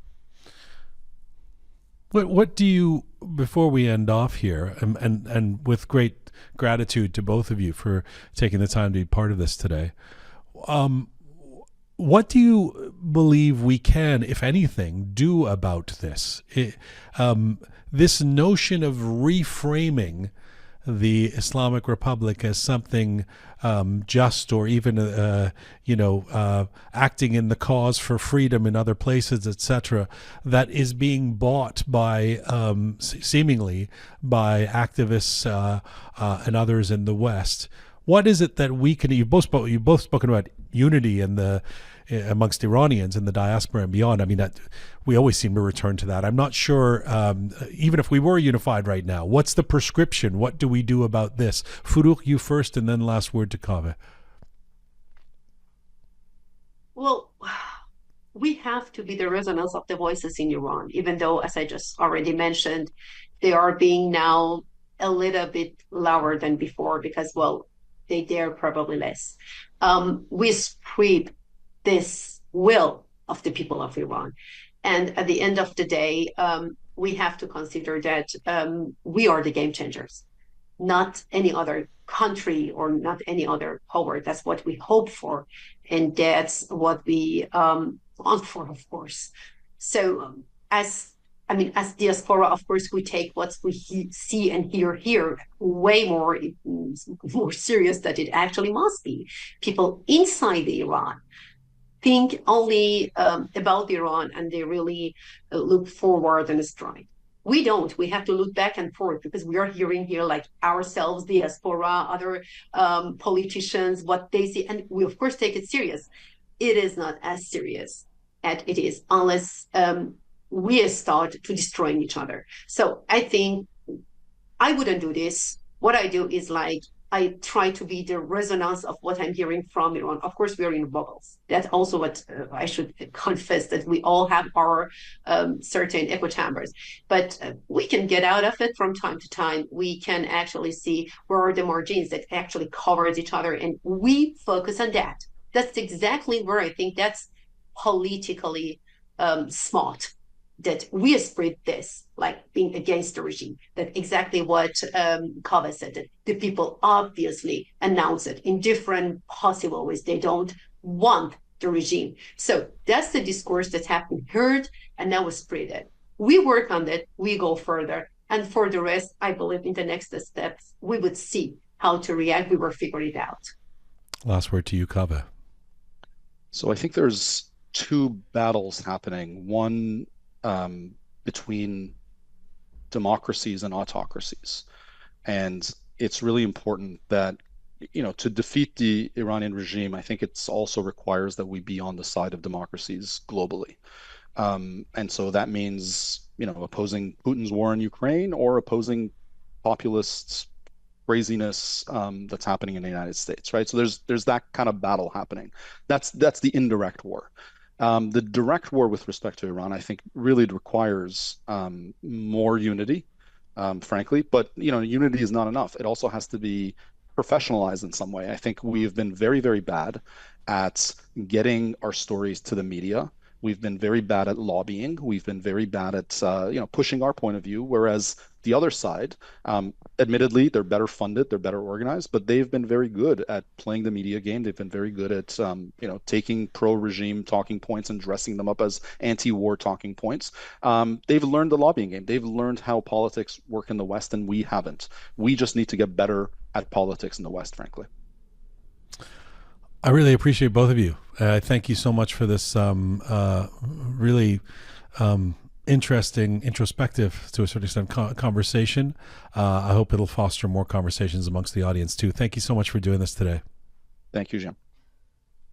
What do you, before we end off here, and with great gratitude to both of you for taking the time to be part of this today, what do you believe we can, if anything, do about this? This notion of reframing the Islamic Republic as something just, or even acting in the cause for freedom in other places, etc., that is being bought by seemingly by activists and others in the West. What is it that we can? You've both spoken about unity in the amongst Iranians in the diaspora and beyond. I mean, that we always seem to return to that. I'm not sure, even if we were unified right now, what's the prescription? What do we do about this? Forouq, you first, and then last word to Kaveh. Well, we have to be the resonance of the voices in Iran, even though, as I just already mentioned, they are being now a little bit louder than before because, well, they dare probably less. We sweep this will of the people of Iran. And at the end of the day, we have to consider that we are the game changers, not any other country or not any other power. That's what we hope for. And that's what we on for, of course. So as diaspora, of course, we take what we see and hear here way more serious than it actually must be. People inside the Iran think only about Iran, and they really look forward and strive. We don't. We have to look back and forth, because we are hearing here, like ourselves, diaspora, other politicians, what they see, and we of course take it serious. It is not as serious as it is unless we start to destroying each other. So I think I wouldn't do this. What I do is, like, I try to be the resonance of what I'm hearing from Iran. Of course, we are in bubbles. That's also what I should confess, that we all have our certain echo chambers. But we can get out of it from time to time. We can actually see where are the margins that actually covers each other, and we focus on that. That's exactly where I think that's politically smart, that we spread this, like being against the regime. That exactly what Kaveh said, that the people obviously announce it in different possible ways. They don't want the regime. So that's the discourse that's happened, heard, and now we spread it. We work on that, we go further. And for the rest, I believe in the next steps, we would see how to react. We will figure it out. Last word to you, Kaveh. So I think there's two battles happening. One between democracies and autocracies. And it's really important that, to defeat the Iranian regime, I think it also requires that we be on the side of democracies globally. And so that means, opposing Putin's war in Ukraine, or opposing populists' craziness that's happening in the United States, right? So there's that kind of battle happening. That's the indirect war. The direct war with respect to Iran, I think, really requires more unity, frankly. But unity is not enough. It also has to be professionalized in some way. I think we've been very, very bad at getting our stories to the media. We've been very bad at lobbying. We've been very bad at pushing our point of view. Whereas the other side, admittedly, they're better funded, they're better organized, but they've been very good at playing the media game. They've been very good at taking pro-regime talking points and dressing them up as anti-war talking points. They've learned the lobbying game. They've learned how politics work in the West, and we haven't. We just need to get better at politics in the West, frankly. I really appreciate both of you. Thank you so much for this really interesting, introspective, to a certain extent, conversation. I hope it'll foster more conversations amongst the audience too. Thank you so much for doing this today. Thank you, Jian.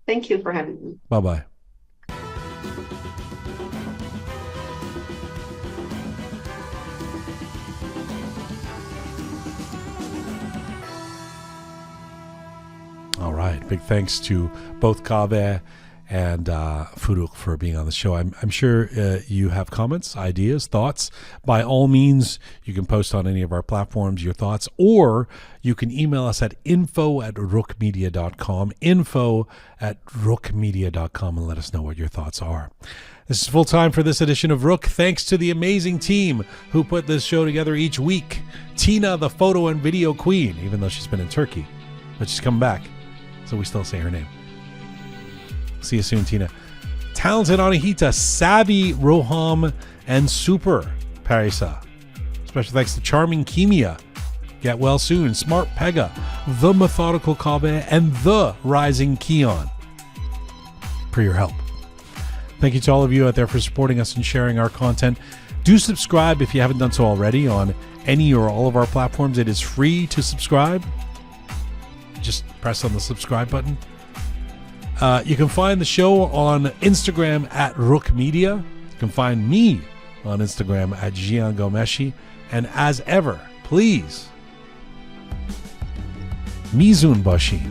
Thank you for having me. Bye-bye. All right. Big thanks to both Kaveh and Forouq for being on the show. I'm sure you have comments, ideas, thoughts. By all means, you can post on any of our platforms your thoughts, or you can email us at info@roqemedia.com, info@roqemedia.com, and let us know what your thoughts are. This is full time for this edition of Roqe. Thanks to the amazing team who put this show together each week. Tina, the photo and video queen, even though she's been in Turkey, but she's come back, so we still say her name. See you soon, Tina. Talented Anahita, savvy Roham, and super Parisa. Special thanks to Charming Kimia. Get well soon. Smart Pega, the methodical Kaveh, and the rising Keon. For your help. Thank you to all of you out there for supporting us and sharing our content. Do subscribe if you haven't done so already on any or all of our platforms. It is free to subscribe. Just press on the subscribe button. You can find the show on Instagram at Roqe Media. You can find me on Instagram at Jian Ghomeshi. And as ever, please, Mizun Bashi.